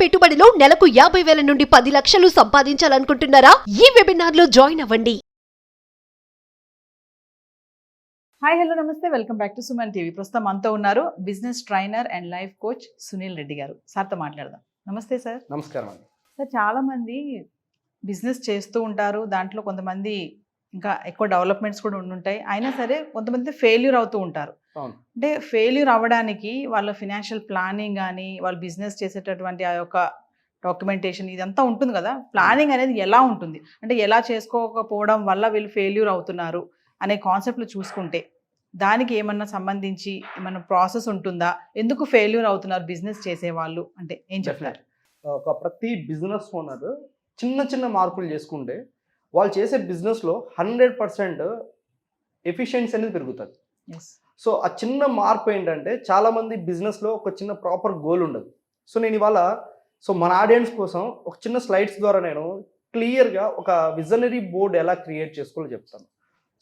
పెట్టుబడిలో నెలకు 50,000 నుండి 10 లక్షలు సంపాదించాలనుకుంటున్నారా? ఈ వెబినార్ లో జాయిన్ అవ్వండి. హాయ్ హలో నమస్తే welcome back to Suman TV. ప్రస్తుతం మనతో ఉన్నారు business trainer and life coach Sunil Reddy గారు. సార్తో మాట్లాడదాం. నమస్తే సార్. నమస్కారం అండి. సార్, చాలామంది బిజినెస్ చేస్తూ ఉంటారు. దాంట్లో కొంతమంది ఇంకా ఎక్కువ డెవలప్మెంట్స్ కూడా ఉండుంటాయి. అయినా సరే కొంతమంది ఫెయిల్యూర్ అవుతూ ఉంటారు. అవును. అంటే ఫెయిల్యూర్ అవ్వడానికి వాళ్ళ ఫినాన్షియల్ ప్లానింగ్ కానీ వాళ్ళు బిజినెస్ చేసేటటువంటి ఆ యొక్క డాక్యుమెంటేషన్ ఇదంతా ఉంటుంది కదా. ప్లానింగ్ అనేది ఎలా ఉంటుంది, అంటే ఎలా చేసుకోకపోవడం వల్ల వీళ్ళు ఫెయిల్యూర్ అవుతున్నారు అనే కాన్సెప్ట్లు చూసుకుంటే దానికి ఏమన్నా సంబంధించి ఏమన్నా ప్రాసెస్ ఉంటుందా? ఎందుకు ఫెయిల్యూర్ అవుతున్నారు బిజినెస్ చేసేవాళ్ళు అంటే ఏం చెప్తారు? ప్రతి బిజినెస్ ఓనర్ చిన్న చిన్న మార్పులు చేసుకుంటే వాళ్ళు చేసే బిజినెస్లో 100% ఎఫిషియన్సీ అనేది పెరుగుతుంది. సో ఆ చిన్న మార్పు ఏంటంటే చాలామంది బిజినెస్లో ఒక చిన్న ప్రాపర్ గోల్ ఉండదు. సో నేను ఇవాళ మన ఆడియన్స్ కోసం ఒక చిన్న స్లైడ్స్ ద్వారా నేను క్లియర్గా ఒక విజనరీ బోర్డ్ ఎలా క్రియేట్ చేసుకోవాలో చెప్తాను.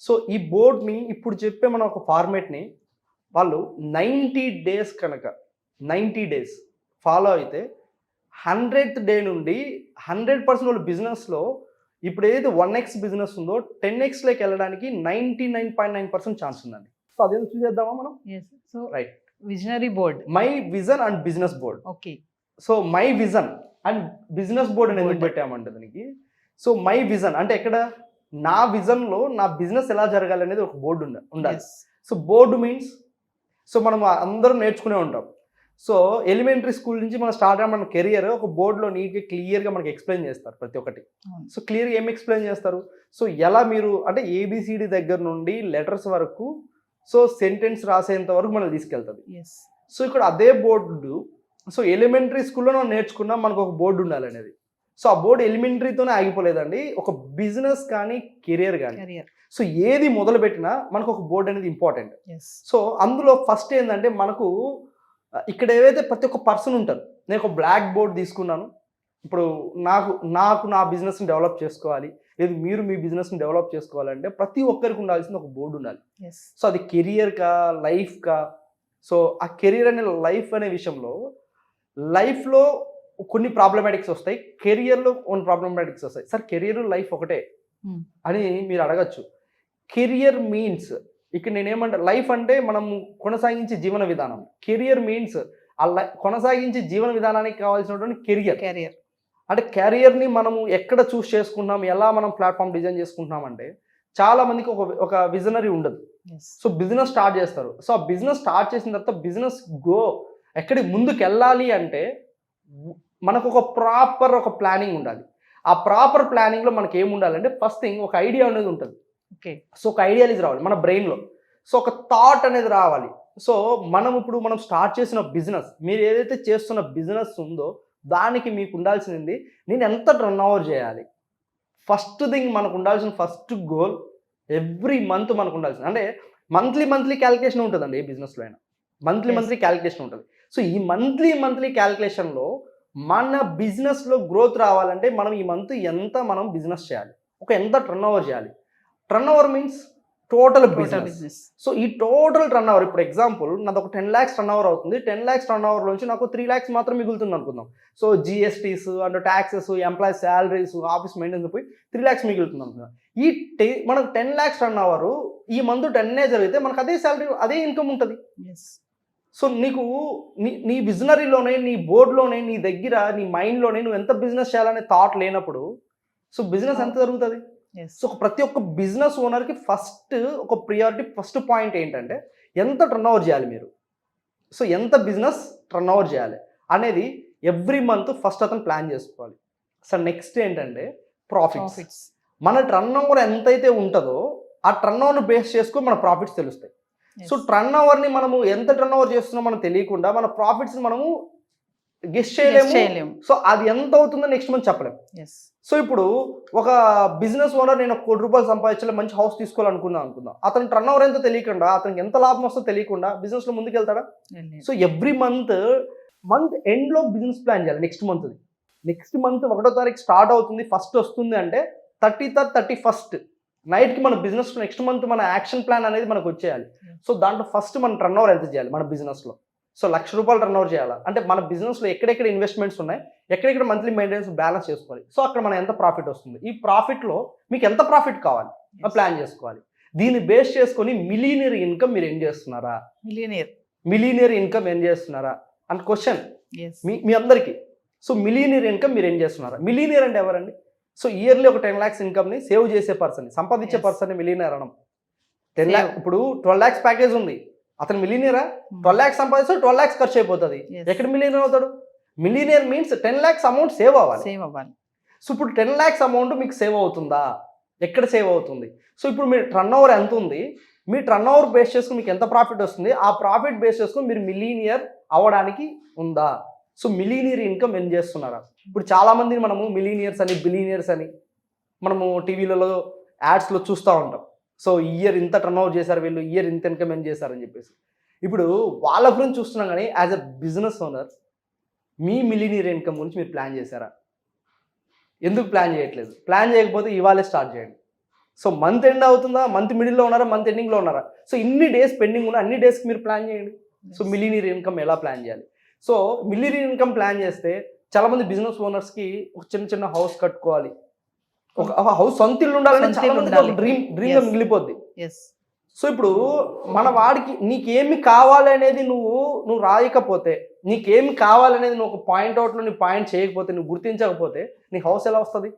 సో ఈ బోర్డ్ని ఇప్పుడు చెప్పే మన ఒక ఫార్మేట్ని వాళ్ళు 90 డేస్ కనుక 90 డేస్ ఫాలో అయితే 100th డే నుండి 100% వాళ్ళ బిజినెస్లో ఇప్పుడు ఏదైతే 1x బిజినెస్ ఉందో 10xలోకి వెళ్ళడానికి 99.9% ఛాన్స్ ఉందండి. సో అదేదో చూసేద్దామా మనం? So right, visionary board, my vision and business board. Okay. So my vision and business board అని ఎందుకు పెట్టామంటే దానికి, సో మై విజన్ అంటే ఎక్కడ నా విజన్లో నా బిజినెస్ ఎలా జరగాలి అనేది ఒక బోర్డు ఉండాలి. సో బోర్డు మీన్స్ మనం అందరం నేర్చుకునే ఉంటాం. సో ఎలిమెంటరీ స్కూల్ నుంచి మనం స్టార్ట్ అయిన మన కెరియర్ ఒక బోర్డులో నీట్గా క్లియర్గా మనకి ఎక్స్ప్లెయిన్ చేస్తారు ప్రతి ఒక్కటి. సో క్లియర్గా ఏం ఎక్స్ప్లెయిన్ చేస్తారు, సో ఎలా మీరు అంటే ఏబిసిడి దగ్గర నుండి లెటర్స్ వరకు సో సెంటెన్స్ రాసేంత వరకు మనల్ని తీసుకెళ్తుంది. సో ఇక్కడ అదే బోర్డు సో ఎలిమెంటరీ స్కూల్లో మనం నేర్చుకున్నా మనకు ఒక బోర్డు ఉండాలి అనేది. సో ఆ బోర్డు ఎలిమెంటరీతోనే ఆగిపోలేదండి. ఒక బిజినెస్ కానీ కెరియర్ కానీ సో ఏది మొదలు పెట్టినా మనకు ఒక బోర్డు అనేది ఇంపార్టెంట్. సో అందులో ఫస్ట్ ఏంటంటే మనకు ఇక్కడ ఏవైతే ప్రతి ఒక్క పర్సన్ ఉంటారు. నేను ఒక బ్లాక్ బోర్డ్ తీసుకున్నాను. ఇప్పుడు నాకు నా బిజినెస్ని డెవలప్ చేసుకోవాలి, లేదు మీరు మీ బిజినెస్ని డెవలప్ చేసుకోవాలంటే ప్రతి ఒక్కరికి ఉండాల్సిన ఒక బోర్డు ఉండాలి. సో అది కెరియర్కా లైఫ్కా. సో ఆ కెరియర్ అనే లైఫ్ అనే విషయంలో లైఫ్లో కొన్ని ప్రాబ్లమాటిక్స్ వస్తాయి, కెరియర్లో కొన్ని ప్రాబ్లమాటిక్స్ వస్తాయి. సార్ కెరియర్ లైఫ్ ఒకటే అని మీరు అడగచ్చు. కెరియర్ మీన్స్ ఇక్కడ నేనేమంటే లైఫ్ అంటే మనం కొనసాగించే జీవన విధానం. కెరియర్ మీన్స్ ఆ కొనసాగించే జీవన విధానానికి కావాల్సినటువంటి కెరియర్ అంటే కెరియర్ని మనము ఎక్కడ చూస్ చేసుకుంటున్నాం, ఎలా మనం ప్లాట్ఫామ్ డిజైన్ చేసుకుంటున్నామంటే చాలా మందికి ఒక విజనరీ ఉండదు. సో బిజినెస్ స్టార్ట్ చేస్తారు. సో ఆ బిజినెస్ స్టార్ట్ చేసిన తర్వాత బిజినెస్ ఎక్కడికి ముందుకు వెళ్ళాలి అంటే మనకు ఒక ప్లానింగ్ ఉండాలి. ఆ ప్రాపర్ ప్లానింగ్లో మనకి ఏమి ఉండాలంటే ఫస్ట్ థింగ్ ఒక ఐడియా అనేది ఉంటుంది. ఓకే. సో ఒక ఐడియాలజీ రావాలి మన బ్రెయిన్లో. సో ఒక థాట్ అనేది రావాలి. సో మనం స్టార్ట్ చేసిన బిజినెస్, మీరు ఏదైతే చేస్తున్న బిజినెస్ ఉందో దానికి మీకు ఉండాల్సింది నేను ఎంత రన్ ఓవర్ చేయాలి. ఫస్ట్ థింగ్ మనకు ఉండాల్సిన ఫస్ట్ గోల్ ఎవ్రీ మంత్ మనకు ఉండాల్సింది అంటే మంత్లీ క్యాలిక్యులేషన్ ఉంటుందండి. ఏ బిజినెస్లో అయినా మంత్లీ క్యాలిక్యులేషన్ ఉంటుంది. సో ఈ మంత్లీ క్యాలిక్యులేషన్లో మన బిజినెస్లో గ్రోత్ రావాలంటే మనం ఈ మంత్ ఎంత మనం బిజినెస్ చేయాలి, ఎంత టర్న్ ఓవర్ చేయాలి. Turn over means total business. So ఈ టోటల్ టర్న్ ఓవర్, ఇప్పుడు ఎగ్జాంపుల్ నాది ఒక 10 lakhs టర్న్ ఓవర్ అవుతుంది. 10 lakhs టర్న్ ఓవర్లోంచి నాకు 3 lakhs మాత్రం మిగులుతుంది అనుకుందాం. సో జిఎస్టీస్ అంటే taxes, employees salaries, office maintenance పోయి 3 lakhs మిగులుతుంది అనుకుందాం. మనకు 10 lakhs టర్న్ ఓవర్ ఈ మంత్ 10 జరిగితే మనకు అదే శాలరీ అదే ఇన్కమ్ ఉంటుంది. సో నీకు నీ విజనరీలోనే నీ బోర్డులోనే నీ దగ్గర నీ మైండ్లోనే నువ్వు ఎంత బిజినెస్ చేయాలనే థాట్ లేనప్పుడు సో బిజినెస్ ఎంత జరుగుతుంది? సో ప్రతి ఒక్క బిజినెస్ ఓనర్కి ఫస్ట్ ఒక ప్రియారిటీ ఫస్ట్ పాయింట్ ఏంటంటే ఎంత టర్న్ ఓవర్ చేయాలి మీరు. సో ఎంత బిజినెస్ టర్న్ ఓవర్ చేయాలి అనేది ఎవ్రీ మంత్ ఫస్ట్ అతను ప్లాన్ చేసుకోవాలి. సో నెక్స్ట్ ఏంటంటే ప్రాఫిట్స్. మన టర్న్ ఓవర్ ఎంతైతే ఉంటుందో ఆ టర్న్ ఓవర్ని బేస్ చేసుకుని మన ప్రాఫిట్స్ తెలుస్తాయి. సో టర్న్ ఓవర్ని మనము ఎంత టర్న్ ఓవర్ చేస్తున్నామో మనం తెలియకుండా మన ప్రాఫిట్స్ని మనము గెస్ చేయలేము. సో అది ఎంత అవుతుందో నెక్స్ట్ మంత్ చెప్పలేము. సో ఇప్పుడు ఒక బిజినెస్ ఓనర్ నేను 1 కోటి రూపాయలు సంపాదించాలి, మంచి హౌస్ తీసుకోవాలనుకుందాం. అతను టర్న్ ఓవర్ ఎంతో తెలియకుండా, అతనికి ఎంత లాభం వస్తుందో తెలియకుండా బిజినెస్లో ముందుకు వెళ్తాడా? సో ఎవ్రీ మంత్ ఎండ్లో బిజినెస్ ప్లాన్ చేయాలి. నెక్స్ట్ మంత్ 1వ తారీఖు స్టార్ట్ అవుతుంది, ఫస్ట్ వస్తుంది అంటే 30th 31st నైట్కి మన బిజినెస్ నెక్స్ట్ మంత్ మన యాక్షన్ ప్లాన్ అనేది మనకు వచ్చేయాలి. సో దాంట్లో ఫస్ట్ మన టర్న్ ఓవర్ ఎంత చేయాలి మన బిజినెస్లో. సో ₹1,00,000 టర్న్ ఓవర్ చేయాలా అంటే మన బిజినెస్లో ఎక్కడెక్కడ ఇన్వెస్ట్మెంట్స్ ఉన్నాయి, ఎక్కడెక్కడ మంత్లీ మెయింటెనెన్స్ బ్యాలెన్స్ చేసుకోవాలి. సో అక్కడ మనం ఎంత ప్రాఫిట్ వస్తుంది, ఈ ప్రాఫిట్లో మీకు ఎంత ప్రాఫిట్ కావాలి ప్లాన్ చేసుకోవాలి. దీన్ని బేస్ చేసుకొని మిలీనియర్ ఇన్కమ్ మీరు ఏం చేస్తున్నారా, మిలీనియర్ ఇన్కమ్ ఏం చేస్తున్నారా అండ్ క్వశ్చన్ మీ అందరికీ. సో మిలీనియర్ ఇన్కమ్ మీరు ఏం చేస్తున్నారా? మిలీనియర్ అంటే ఎవరండి? సో ఇయర్లీ ఒక 10 lakhs ఇన్కమ్ని సేవ్ చేసే పర్సన్, సంపాదించే పర్సన్ మిలీనియర్ అనడం. 10 lakhs ఇప్పుడు 12 lakhs ప్యాకేజ్ ఉంది, అతను మిలీనియరా? 12 lakhs సంపాదిస్తే 12 lakhs ఖర్చు అయిపోతుంది. ఎక్కడ మిలీనియర్ అవుతాడు? Millionaire means 10 lakhs amount save అవ్వాలి. సో ఇప్పుడు 10 lakhs అమౌంట్ మీకు సేవ్ అవుతుందా? ఎక్కడ సేవ్ అవుతుంది? సో ఇప్పుడు మీ టర్న్ ఓవర్ ఎంత ఉంది, మీ టర్న్ ఓవర్ బేస్ చేసుకుని మీకు ఎంత ప్రాఫిట్ వస్తుంది, ఆ ప్రాఫిట్ బేస్ చేసుకుని మీరు మిలీనియర్ అవ్వడానికి ఉందా? సో మిలీనియర్ ఇన్కమ్ ఏం చేస్తున్నారా? ఇప్పుడు చాలామందిని మనము మిలీనియర్స్ అని బిలీనియర్స్ అని మనము టీవీలలో యాడ్స్లో చూస్తూ ఉంటాం. సో ఇయర్ ఇంత టర్న్ ఓవర్ చేశారు వీళ్ళు, ఇయర్ ఇంత ఇన్కమ్ ఏం చేశారని చెప్పేసి. ఇప్పుడు వాళ్ళ గురించి చూస్తున్నాం కానీ as a business owner me millionaire income గురించి మీరు ప్లాన్ చేశారా? ఎందుకు ప్లాన్ చేయట్లేదు? ప్లాన్ చేయకపోతే ఇవాళే స్టార్ట్ చేయండి. సో మంత్ ఎండ్ అవుతుందా, మంత్ మిడిల్లో ఉన్నారా, మంత్ ఎండింగ్లో ఉన్నారా? సో ఇన్ని డేస్ పెండింగ్ ఉన్న అన్ని డేస్కి మీరు ప్లాన్ చేయండి. సో మిలీనియర్ ఇన్కమ్ ఎలా ప్లాన్ చేయాలి? సో మిలీనియర్ ఇన్కమ్ ప్లాన్ చేస్తే చాలామంది బిజినెస్ ఓనర్స్కి ఒక చిన్న హౌస్ కట్టుకోవాలి, ఒక హౌస్ సొంత ఇల్లు ఉండాలని చాలా డ్రీమ్గా మిగిలిపోద్ది. సో ఇప్పుడు మన వాడికి నీకేమి కావాలి అనేది నువ్వు రాయకపోతే, నీకేమి కావాలనేది నువ్వు ఒక పాయింట్ అవుట్లో నీ పాయింట్ చేయకపోతే, నువ్వు గుర్తించకపోతే నీ హౌస్ ఎలా వస్తుంది?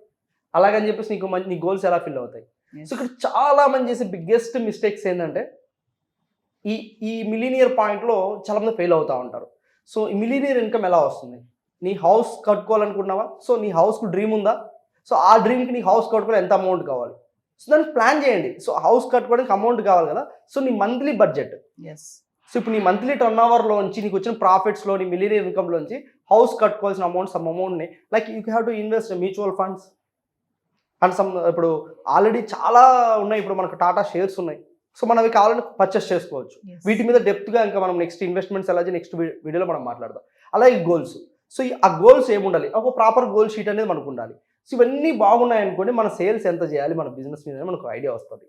అలాగని చెప్పేసి నీ గోల్స్ ఎలా ఫిల్ అవుతాయి? సో ఇక్కడ చాలా మంది చేసే బిగ్గెస్ట్ మిస్టేక్స్ ఏంటంటే ఈ మిలీనియర్ పాయింట్లో చాలామంది ఫెయిల్ అవుతూ ఉంటారు. సో ఈ మిలీనియర్ ఇన్కమ్ ఎలా వస్తుంది? నీ హౌస్ కట్టుకోవాలనుకుంటున్నావా? సో నీ హౌస్కు డ్రీమ్ ఉందా? సో ఆ డ్రీమ్కి నీ హౌస్ కట్టుకోవాలి ఎంత అమౌంట్ కావాలి? సో దానికి ప్లాన్ చేయండి. సో హౌస్ కట్టుకోవడానికి అమౌంట్ కావాలి కదా. సో నీ మంత్లీ బడ్జెట్, సో ఇప్పుడు నీ మంత్లీ టర్న్ ఓవర్లోంచి నీకు వచ్చిన ప్రాఫిట్స్లో నీ మిలీనియర్ ఇన్కమ్లోంచి హౌస్ కట్టుకోవాల్సిన అమౌంట్ని like you have to invest mutual funds and ఇప్పుడు ఆల్రెడీ చాలా ఉన్నాయి. ఇప్పుడు మనకు టాటా షేర్స్ ఉన్నాయి. సో మనం అవి కావాలని పర్చేస్ చేసుకోవచ్చు. వీటి మీద డెప్త్గా ఇంకా మనం నెక్స్ట్ ఇన్వెస్ట్మెంట్స్ ఎలా నెక్స్ట్ వీడియోలో మనం మాట్లాడదాం. అలాగే గోల్స్. సో ఆ గోల్స్ ఏముండాలి? ఒక ప్రాపర్ గోల్ షీట్ అనేది మనకు ఉండాలి. సో ఇవన్నీ బాగున్నాయి అనుకోండి, మన సేల్స్ ఎంత చేయాలి మన బిజినెస్ మీద మనకు ఐడియా వస్తుంది.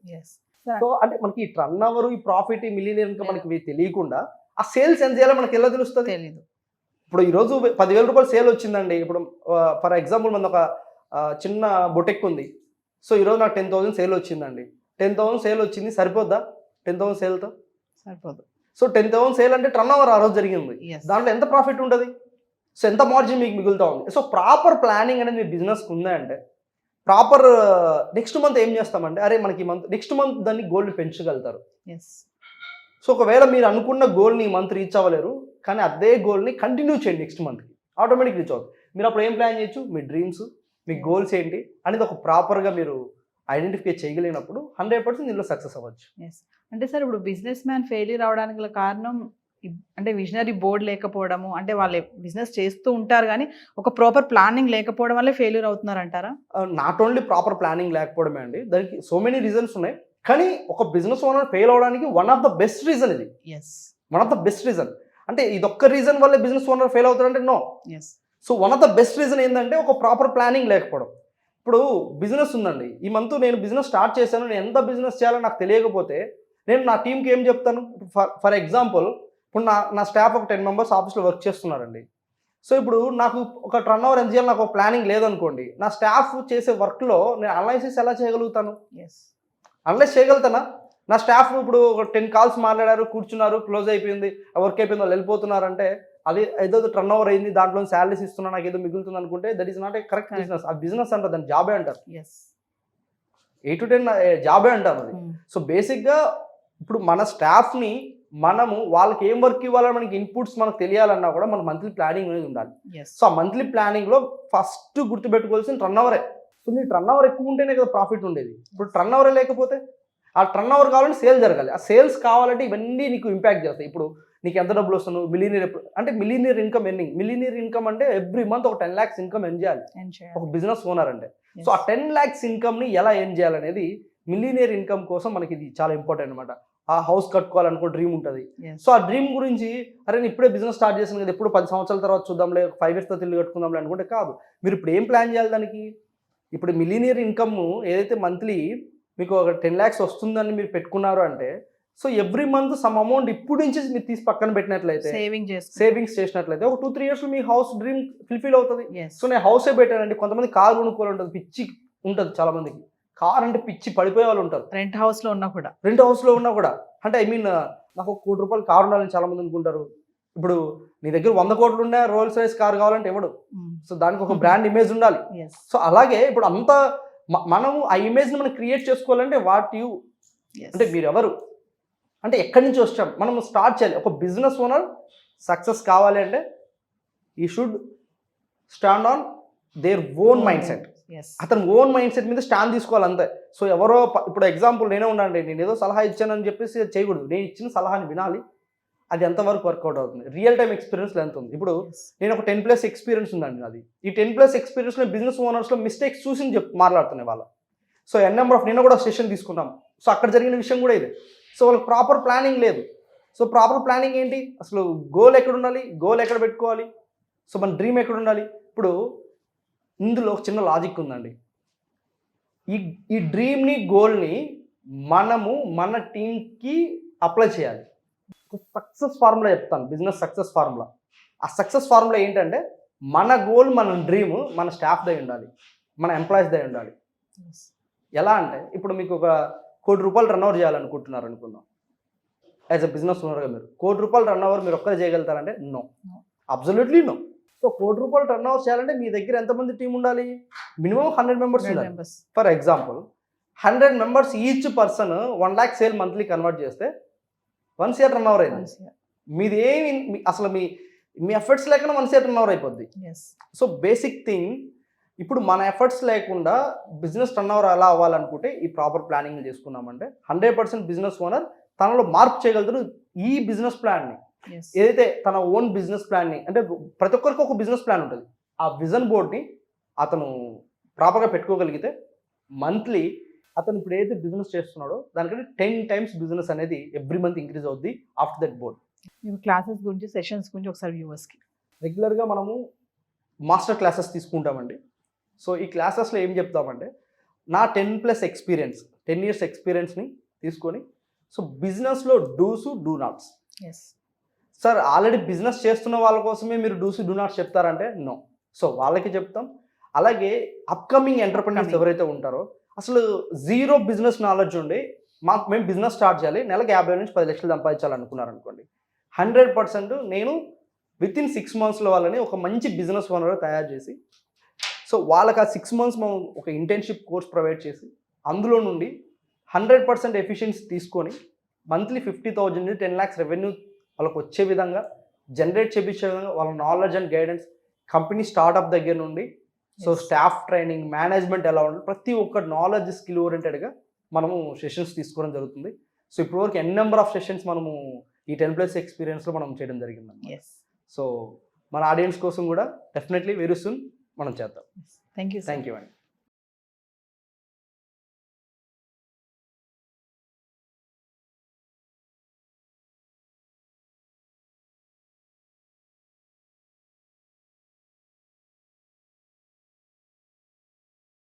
సో అంటే మనకి ఈ టర్న్ ఓవర్, ఈ ప్రాఫిట్, ఈ మిలీనియర్ ఇన్కమ్ మనకి తెలియకుండా ఆ సేల్స్ ఎంత చేయాలో మనకి ఎలా తెలుస్తుంది? ఇప్పుడు ఈరోజు ₹10,000 సేల్ వచ్చిందండి. ఇప్పుడు ఫర్ ఎగ్జాంపుల్ మన ఒక చిన్న బొటెక్ ఉంది. సో ఈరోజు నాకు 10,000 సేల్ వచ్చిందండి. 10,000 సేల్ వచ్చింది, సరిపోద్దా? 10,000 సేల్తో సరిపోదు. సో 10,000 సేల్ అంటే టర్న్ ఓవర్ ఆ రోజు జరిగింది. దాంట్లో ఎంత ప్రాఫిట్ ఉంటుంది? సో ఎంత మార్జిన్ మీకు మిగులుతూ ఉంది? సో ప్రాపర్ ప్లానింగ్ అనేది మీ బిజినెస్కి ఉందా అంటే ప్రాపర్ నెక్స్ట్ మంత్ ఏం చేస్తామంటే, అరే మనకి నెక్స్ట్ మంత్ దాన్ని గోల్ని పెంచగలుగుతారు. సో ఒకవేళ మీరు అనుకున్న గోల్ని ఈ మంత్ రీచ్ అవ్వలేరు, కానీ అదే గోల్ని కంటిన్యూ చేయండి, నెక్స్ట్ మంత్కి ఆటోమేటిక్ రీచ్ అవుతుంది. మీరు అప్పుడు ఏం ప్లాన్ చేయొచ్చు? మీ డ్రీమ్స్, మీ గోల్స్ ఏంటి అనేది ఒక ప్రాపర్గా మీరు ఐడెంటిఫై చేయగలిగినప్పుడు 100% దీనిలో సక్సెస్ అవ్వచ్చు. అంటే సార్ ఇప్పుడు బిజినెస్ మ్యాన్ ఫెయిల్యూర్ అవడానికి గల కారణం అంటే విజనరీ బోర్డ్ లేకపోవడము, అంటే వాళ్ళు బిజినెస్ చేస్తూ ఉంటారు కానీ ఒక ప్రాపర్ ప్లానింగ్ లేకపోవడం వల్లే ఫెయిల్యూర్ అవుతున్నారు అంటారా? నాట్ ఓన్లీ ప్రాపర్ ప్లానింగ్ లేకపోవడమే అండి, దానికి సో మెనీ రీజన్స్ ఉన్నాయి. కానీ ఒక బిజినెస్ ఓనర్ ఫెయిల్ అవడానికి one of the best reason ఇది. One of the best reason. అంటే ఇదొక్క రీజన్ వల్ల బిజినెస్ ఓనర్ ఫెయిల్ అవుతారంటే no. So one of the best reason ఏంటంటే ఒక ప్రాపర్ ప్లానింగ్ లేకపోవడం. ఇప్పుడు బిజినెస్ ఉందండి, ఈ మంత్ నేను బిజినెస్ స్టార్ట్ చేశాను, నేను ఎంత బిజినెస్ చేయాలో నాకు తెలియకపోతే నేను నా టీంకి ఏం చెప్తాను? ఫర్ ఎగ్జాంపుల్ ఇప్పుడు నా స్టాఫ్ ఒక 10 members ఆఫీస్లో వర్క్ చేస్తున్నారండి. సో ఇప్పుడు నాకు ఒక టర్న్ ఓవర్ ఎంత చేయాలి, నాకు ఒక ప్లానింగ్ లేదనుకోండి, నా స్టాఫ్ చేసే వర్క్లో నేను అనలైసిస్ ఎలా చేయగలుగుతాను? అనలైజ్ చేయగలుగుతానా? నా స్టాఫ్ ఇప్పుడు ఒక 10 calls మాట్లాడారు, కూర్చున్నారు, క్లోజ్ అయిపోయింది, వర్క్ అయిపోయింది, వాళ్ళు వెళ్ళిపోతున్నారంటే అది ఏదో టర్న్ ఓవర్ అయింది, దాంట్లో శాలరీస్ ఇస్తున్నా, నాకు ఏదో మిగులుతుంది అనుకుంటే that is not a correct business. ఆ బిజినెస్ అంటారు, దాన్ని జాబే అంటారు. 8 to 10 జాబే అంటారు అది. సో బేసిక్గా ఇప్పుడు మన స్టాఫ్ని మనము వాళ్ళకి ఏం వర్క్ ఇవ్వాలని మనకి ఇన్పుట్స్ మనకు తెలియాలన్నా కూడా మన మంత్లీ ప్లానింగ్ అనేది ఉండాలి. సో ఆ మంత్లీ ప్లానింగ్లో ఫస్ట్ గుర్తుపెట్టుకోవాల్సిన టర్న్ ఓవరే. సో నీ టర్న్ ఓవర్ ఎక్కువ ఉంటేనే కదా ప్రాఫిట్ ఉండేది. ఇప్పుడు టర్న్ ఓవరే లేకపోతే, ఆ టర్న్ ఓవర్ కావాలంటే సేల్ జరగాలి. ఆ సేల్స్ కావాలంటే ఇవన్నీ నీకు ఇంపాక్ట్ చేస్తాయి. ఇప్పుడు నీకు ఎంత డబ్బులు వస్తున్నావు, millionaire income earning. Millionaire income అంటే ఎవ్రీ మంత్ ఒక 10 lakhs ఇన్కమ్ ఎర్న్ చేయాలి ఒక బిజినెస్ ఓనర్ అంటే. సో ఆ 10 lakhs ఇన్కమ్ని ఎలా ఎర్న్ చేయాలనేది మిలీనియర్ ఇన్కమ్ కోసం మనకి ఇది చాలా ఇంపార్టెంట్ అనమాట. ఆ హౌస్ కట్టుకోవాలనుకో డ్రీమ్ ఉంటుంది. సో ఆ డ్రీమ్ గురించి అరే నేను ఇప్పుడే బిజినెస్ స్టార్ట్ చేశాను కదా, ఎప్పుడు 10 సంవత్సరాల తర్వాత చూద్దాంలే, 5 years తర్వాత ఇల్లు కట్టుకుందాంలే అనుకుంటే కాదు. మీరు ఇప్పుడు ఏం ప్లాన్ చేయాలి దానికి? ఇప్పుడు మిలీనియర్ ఇన్కమ్ ఏదైతే మంత్లీ మీకు ఒక 10 lakhs వస్తుందని మీరు పెట్టుకున్నారు అంటే, so every month some amount ఇప్పుడు నుంచి మీరు తీసి పక్కన పెట్టినట్లయితే సేవింగ్ చేసుకో. సేవింగ్స్ చేసినట్లయితే ఒక 2-3 years మీ హౌస్ డ్రీమ్ ఫుల్ఫిల్ అవుతుంది. Yes. సో నేను హౌసే పెట్టానండి. కొంతమంది కారు కొనుక్కోవాలి ఉంటుంది, పిచ్చి ఉంటుంది చాలా మందికి. కార్ అంటే పిచ్చి పడిపోయే వాళ్ళు ఉంటారు, రెంట్ హౌస్ లో ఉన్నా కూడా. రెంట్ హౌస్ లో ఉన్నా కూడా. అంటే ఐ మీన్ నాకు ₹1 కోటి కారు ఉండాలని చాలా మంది అనుకుంటారు. ఇప్పుడు నీ దగ్గర 100 కోట్లు ఉన్నా రోల్స్ రైస్ కార్ కావాలంటే ఎవడు? సో దానికి ఒక బ్రాండ్ ఇమేజ్ ఉండాలి. Yes. సో అలాగే ఇప్పుడు అంతా మనం ఆ ఇమేజ్ ని మనం క్రియేట్ చేసుకోవాలంటే వాట్ యూ Yes. అంటే మీరు ఎవరు, అంటే ఎక్కడి నుంచి వచ్చాం, మనం స్టార్ట్ చేయాలి. ఒక బిజినెస్ ఓనర్ సక్సెస్ కావాలి అంటే ఈ should stand on their own mind set. Yes. అతను ఓన్ మైండ్ సెట్ మీద స్టాండ్ తీసుకోవాలి అంతే. సో ఎవరో ఇప్పుడు ఎగ్జాంపుల్ నేనే ఉండండి, నేను ఏదో సలహా ఇచ్చానని చెప్పేసి చేయకూడదు. నేను ఇచ్చిన సలహాని వినాలి, అది ఎంతవరకు వర్కౌట్ అవుతుంది, రియల్ టైం ఎక్స్పీరియన్స్ ఎంత ఉంది. ఇప్పుడు Yes. నేను ఒక 10+ ఎక్స్పీరియన్స్ ఉందండి నాది. ఈ 10+ ఎక్స్పీరియన్స్లో బిజినెస్ ఓనర్స్లో మిస్టేక్స్ చూసి మాట్లాడుతున్నాయి వాళ్ళ. సో నెంబర్ ఆఫ్ నేను కూడా సెషన్ తీసుకుంటాం. సో అక్కడ జరిగిన విషయం కూడా ఇది. సో వాళ్ళకి ప్రాపర్ ప్లానింగ్ లేదు. సో ప్రాపర్ ప్లానింగ్ ఏంటి, అసలు గోల్ ఎక్కడ ఉండాలి, గోల్ ఎక్కడ పెట్టుకోవాలి, సో మన డ్రీమ్ ఎక్కడ ఉండాలి. ఇప్పుడు ఇందులో ఒక చిన్న లాజిక్ ఉందండి. ఈ డ్రీమ్ని గోల్ని మనము మన టీంకి అప్లై చేయాలి. సక్సెస్ ఫార్ములా చెప్తాను, బిజినెస్ సక్సెస్ ఫార్ములా. ఆ సక్సెస్ ఫార్ములా ఏంటంటే మన గోల్, మన డ్రీమ్ మన స్టాఫ్ దై ఉండాలి, మన ఎంప్లాయీస్ దై ఉండాలి. Yes. ఎలా అంటే ఇప్పుడు మీకు ఒక ₹1 కోటి రన్ ఓవర్ చేయాలనుకుంటున్నారు అనుకుందాం. యాజ్ అ బిజినెస్ ఓనర్గా మీరు ₹1 కోటి రన్ ఓవర్ మీరు ఒక్కరే చేయగలుగుతారంటే నో, అబ్సల్యూట్లీ నో. సో ₹1 కోటి రన్ ఓవర్ చేయాలంటే మీ దగ్గర ఎంతమంది టీం ఉండాలి, మినిమం 100 మెంబర్స్ ఉండాలి. Members. For example 100 members each person 1 lakh sale monthly convert చేస్తే 1 year రన్ ఓవర్ అయింది. Yes. మీది ఏమి అసలు మీ ఎఫర్ట్స్ లేకుండా 1 year రన్ ఓవర్ అయిపోద్ది. Yes. సో బేసిక్ థింగ్, ఇప్పుడు మన ఎఫర్ట్స్ లేకుండా బిజినెస్ టర్న్ ఓవర్ ఎలా అవ్వాలనుకుంటే ఈ ప్రాపర్ ప్లానింగ్ చేసుకున్నామంటే 100% బిజినెస్ ఓనర్ తనలో మార్పు చేయగలుగుతారు. ఈ బిజినెస్ ప్లాన్ని Yes. ఏదైతే తన ఓన్ బిజినెస్ ప్లాన్ని, అంటే ప్రతి ఒక్కరికి ఒక బిజినెస్ ప్లాన్ ఉంటుంది, ఆ విజన్ బోర్డ్ని అతను ప్రాపర్గా పెట్టుకోగలిగితే మంత్లీ అతను ఇప్పుడు ఏదైతే బిజినెస్ చేస్తున్నాడో దానికంటే 10 times బిజినెస్ అనేది ఎవ్రీ మంత్ ఇంక్రీజ్ అవుద్ది after that board. Me classes గురించి, సెషన్స్ గురించి ఒకసారి వ్యూవర్స్కి. రెగ్యులర్గా మనము మాస్టర్ క్లాసెస్ తీసుకుంటామండి. సో ఈ క్లాసెస్లో ఏం చెప్తామంటే నా 10+ ఎక్స్పీరియన్స్, 10 years ఎక్స్పీరియన్స్ని తీసుకొని, సో బిజినెస్లో do's do nots. Yes. Sir already business చేస్తున్న వాళ్ళ కోసమే మీరు డూస్ డూ నాట్స్ చెప్తారంటే నో. సో వాళ్ళకి చెప్తాం. అలాగే అప్కమింగ్ ఎంటర్‌ప్రెన్యూర్స్ ఎవరైతే ఉంటారో, అసలు జీరో బిజినెస్ నాలెడ్జ్ ఉండి మేము బిజినెస్ స్టార్ట్ చేయాలి, నెలకు 50 నుంచి 10 లక్షలు సంపాదించాలనుకున్నారనుకోండి, 100% నేను వితిన్ 6 monthsలో వాళ్ళని ఒక మంచి బిజినెస్ ఓనర్గా తయారు చేసి, సో వాళ్ళకి ఆ 6 months మనం ఒక ఇంటర్న్షిప్ కోర్స్ ప్రొవైడ్ చేసి అందులో నుండి 100% ఎఫిషియన్సీ తీసుకొని మంత్లీ 50,000 నుంచి 10 lakhs రెవెన్యూ వాళ్ళకి వచ్చే విధంగా జనరేట్ చేయించే విధంగా వాళ్ళ knowledge and guidance, company startup దగ్గర నుండి సో స్టాఫ్ ట్రైనింగ్, మేనేజ్మెంట్ ఎలా ఉండాలి, ప్రతి ఒక్క నాలెడ్జ్ స్కిల్ ఓరియంటెడ్గా మనము సెషన్స్ తీసుకోవడం జరుగుతుంది. సో ఇప్పటివరకు నెంబర్ ఆఫ్ సెషన్స్ మనము ఈ 10+ ఎక్స్పీరియన్స్లో మనం చేయడం జరిగింది. Yes. సో మన ఆడియన్స్ కోసం కూడా డెఫినెట్లీ వెరీ సూన్ మనం చేద్దాం. Thank you, sir. Thank you అండి.